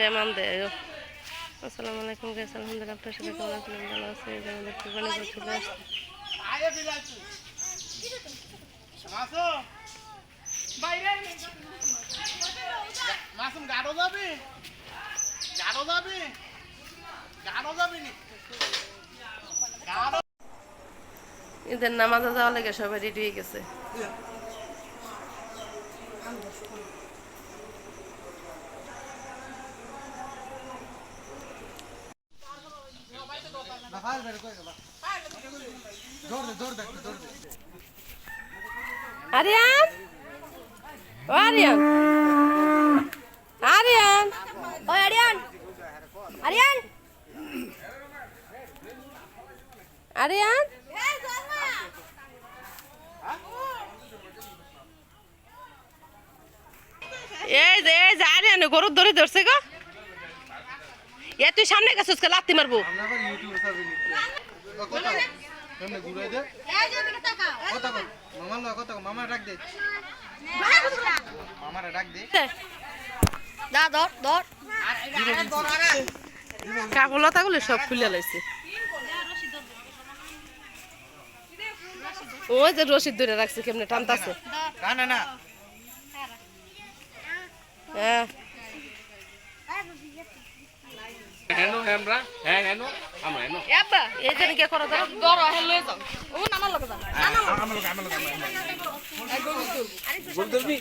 বেমান দেয়। আসসালামু আলাইকুম গাইস, আলহামদুলিল্লাহ আপনার সবাই কেমন আছেন? ভালো আছি। আমাদের কুরবানি ঈদ চলে আসছে। মাসুম গাড়ো যাবে, গাড়ো যাবে, গাড়ো যাবে নি। ঈদের নামাজে যাওয়া লাগে সবাই রেডি হয়ে গেছে। আরিয়ান, ও আরিয়ান, আরিয়ান, ওই আরিয়ান, আরিয়ান, আরিয়ান, এই যে আরিয়ান গরুর দড়ি ধরছে গো। এ তুই সামনে গেছিস কে লাত্তি মারবো। মামা ডাক দে, মামারা ডাক দে। দা ধর ধর কাগলতাগুলো সব খুলে লাইছে। ওই যে রশিদ ধরে রাখছে কেমনে টানতাছে। না না হ্যাঁ হেনো আমরা হ্যাঁ হেনো আমরা হেনো আব্বা এই যে কে করো ধরো ধরো হে লয়ে যাও। ও নামার লগে যা বলদরবি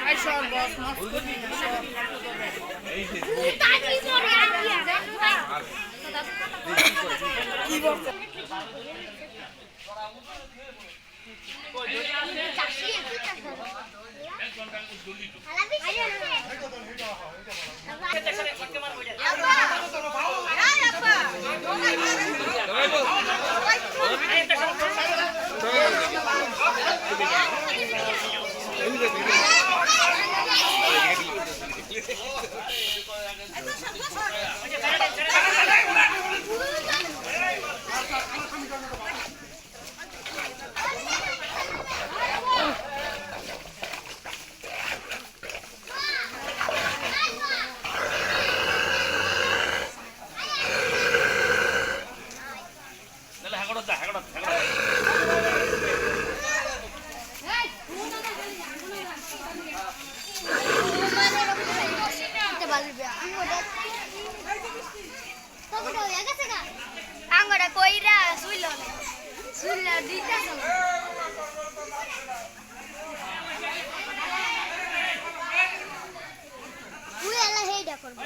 আই সব বস কি বলছ আঙ্গটা কইরা শুইল শুইল দিতা তুই এলা হেইডা করবি